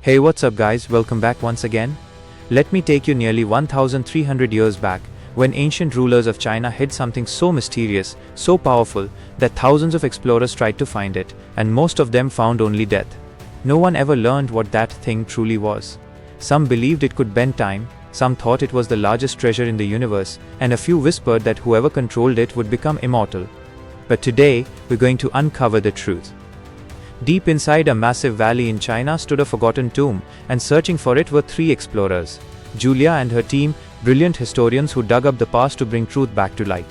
Hey, what's up guys, welcome back once again. Let me take you nearly 1300 years back, when ancient rulers of China hid something so mysterious, so powerful, that thousands of explorers tried to find it, and most of them found only death. No one ever learned what that thing truly was. Some believed it could bend time, some thought it was the largest treasure in the universe, and a few whispered that whoever controlled it would become immortal. But today, we're going to uncover the truth. Deep inside a massive valley in China stood a forgotten tomb, and searching for it were three explorers. Julia and her team, brilliant historians who dug up the past to bring truth back to light.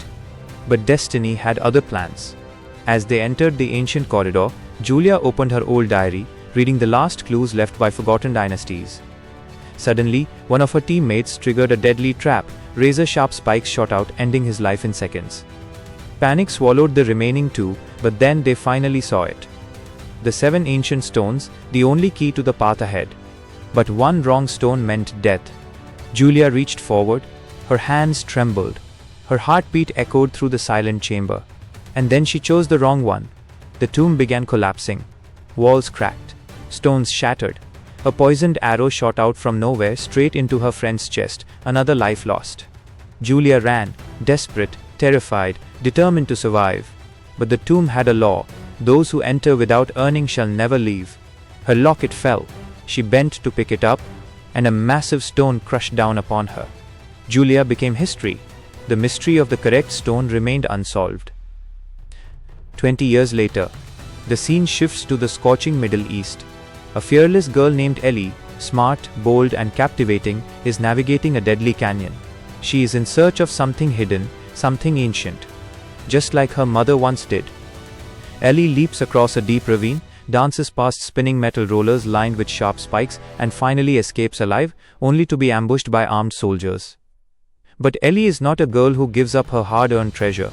But destiny had other plans. As they entered the ancient corridor, Julia opened her old diary, reading the last clues left by forgotten dynasties. Suddenly, one of her teammates triggered a deadly trap. Razor-sharp spikes shot out, ending his life in seconds. Panic swallowed the remaining two, but then they finally saw it. The 7 ancient stones, the only key to the path ahead. But one wrong stone meant death. Julia reached forward. Her hands trembled. Her heartbeat echoed through the silent chamber. And then she chose the wrong one. The tomb began collapsing. Walls cracked. Stones shattered. A poisoned arrow shot out from nowhere straight into her friend's chest, another life lost. Julia ran, desperate, terrified, determined to survive. But the tomb had a law. Those who enter without earning shall never leave. Her locket fell. She bent to pick it up, and a massive stone crushed down upon her. Julia became history. The mystery of the correct stone remained unsolved. 20 years later, the scene shifts to the scorching Middle East. A fearless girl named Ellie, smart, bold, and captivating, is navigating a deadly canyon. She is in search of something hidden, something ancient, just like her mother once did. Ellie leaps across a deep ravine, dances past spinning metal rollers lined with sharp spikes, and finally escapes alive, only to be ambushed by armed soldiers. But Ellie is not a girl who gives up her hard-earned treasure.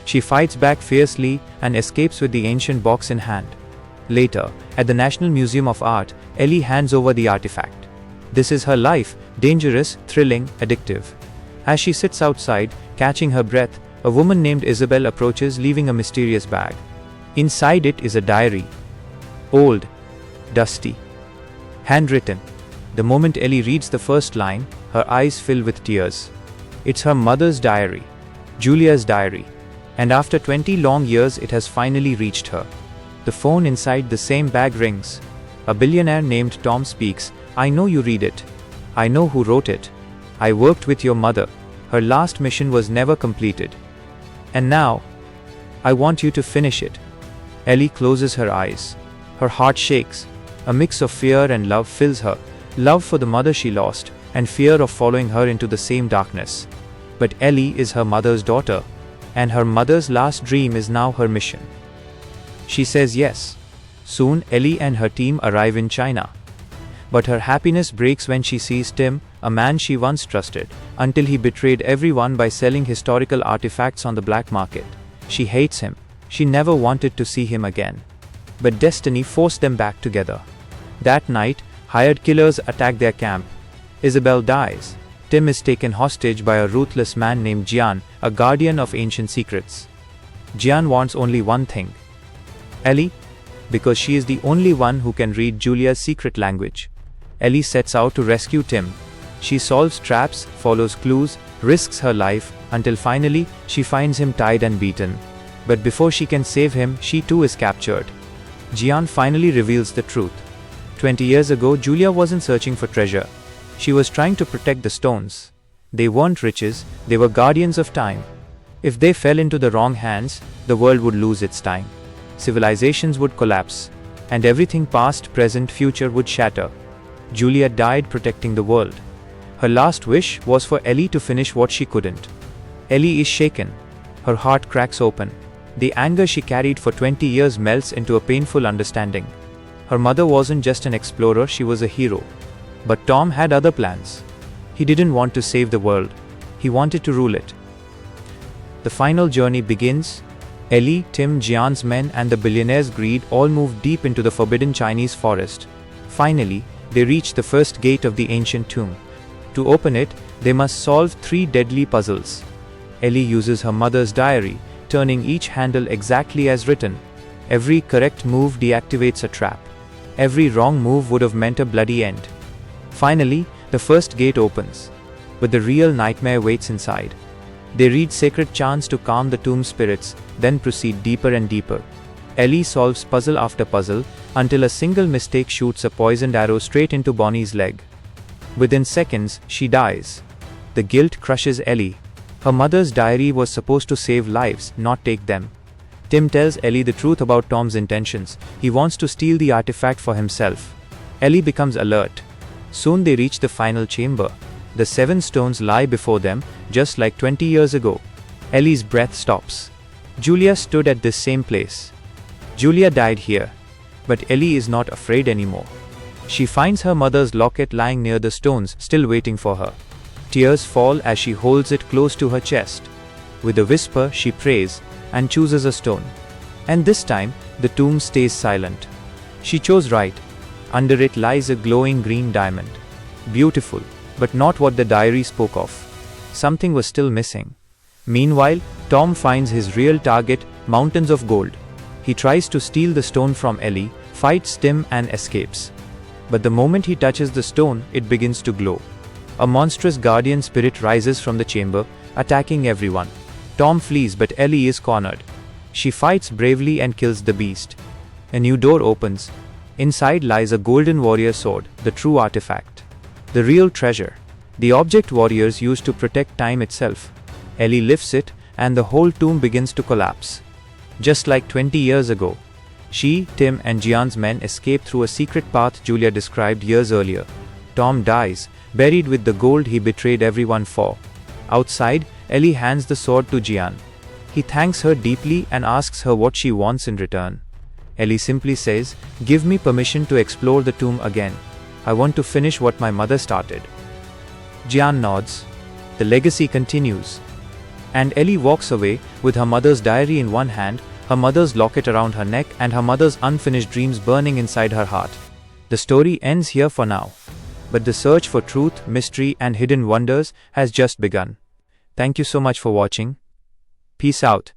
She fights back fiercely and escapes with the ancient box in hand. Later, at the National Museum of Art, Ellie hands over the artifact. This is her life, dangerous, thrilling, addictive. As she sits outside, catching her breath, a woman named Isabel approaches, leaving a mysterious bag. Inside it is a diary. Old, dusty, handwritten. The moment Ellie reads the first line, her eyes fill with tears. It's her mother's diary, Julia's diary. And after 20 long years, it has finally reached her. The phone inside the same bag rings. A billionaire named Tom speaks. "I know you read it. I know who wrote it. I worked with your mother. Her last mission was never completed. And now, I want you to finish it." Ellie closes her eyes. Her heart shakes. A mix of fear and love fills her. Love for the mother she lost, and fear of following her into the same darkness. But Ellie is her mother's daughter, and her mother's last dream is now her mission. She says yes. Soon, Ellie and her team arrive in China. But her happiness breaks when she sees Tim, a man she once trusted, until he betrayed everyone by selling historical artifacts on the black market. She hates him. She never wanted to see him again. But destiny forced them back together. That night, hired killers attack their camp. Isabel dies. Tim is taken hostage by a ruthless man named Jian, a guardian of ancient secrets. Jian wants only one thing: Ellie, because she is the only one who can read Julia's secret language. Ellie sets out to rescue Tim. She solves traps, follows clues, risks her life, until finally, she finds him tied and beaten. But before she can save him, she too is captured. Jian finally reveals the truth. 20 years ago, Julia wasn't searching for treasure. She was trying to protect the stones. They weren't riches, they were guardians of time. If they fell into the wrong hands, the world would lose its time. Civilizations would collapse, and everything past, present, future would shatter. Julia died protecting the world. Her last wish was for Ellie to finish what she couldn't. Ellie is shaken. Her heart cracks open. The anger she carried for 20 years melts into a painful understanding. Her mother wasn't just an explorer, she was a hero. But Tom had other plans. He didn't want to save the world. He wanted to rule it. The final journey begins. Ellie, Tim, Jian's men, and the billionaire's greed all move deep into the forbidden Chinese forest. Finally, they reach the first gate of the ancient tomb. To open it, they must solve 3 deadly puzzles. Ellie uses her mother's diary, turning each handle exactly as written. Every correct move deactivates a trap. Every wrong move would have meant a bloody end. Finally, the first gate opens, but the real nightmare waits inside. They read sacred chants to calm the tomb spirits, then proceed deeper and deeper. Ellie solves puzzle after puzzle, until a single mistake shoots a poisoned arrow straight into Bonnie's leg. Within seconds, she dies. The guilt crushes Ellie. Her mother's diary was supposed to save lives, not take them. Tim tells Ellie the truth about Tom's intentions. He wants to steal the artifact for himself. Ellie becomes alert. Soon they reach the final chamber. The 7 stones lie before them, just like 20 years ago. Ellie's breath stops. Julia stood at this same place. Julia died here. But Ellie is not afraid anymore. She finds her mother's locket lying near the stones, still waiting for her. Tears fall as she holds it close to her chest. With a whisper, she prays and chooses a stone. And this time, the tomb stays silent. She chose right. Under it lies a glowing green diamond. Beautiful, but not what the diary spoke of. Something was still missing. Meanwhile, Tom finds his real target, mountains of gold. He tries to steal the stone from Ellie, fights Tim and escapes. But the moment he touches the stone, it begins to glow. A monstrous guardian spirit rises from the chamber, attacking everyone. Tom flees, but Ellie is cornered. She fights bravely and kills the beast. A new door opens. Inside lies a golden warrior sword, the true artifact. The real treasure. The object warriors used to protect time itself. Ellie lifts it, and the whole tomb begins to collapse. Just like 20 years ago. She, Tim, and Jian's men escape through a secret path Julia described years earlier. Tom dies, buried with the gold he betrayed everyone for. Outside, Ellie hands the sword to Jian. He thanks her deeply and asks her what she wants in return. Ellie simply says, "Give me permission to explore the tomb again. I want to finish what my mother started." Jian nods. The legacy continues. And Ellie walks away, with her mother's diary in one hand, her mother's locket around her neck, and her mother's unfinished dreams burning inside her heart. The story ends here for now. But the search for truth, mystery, and hidden wonders has just begun. Thank you so much for watching. Peace out.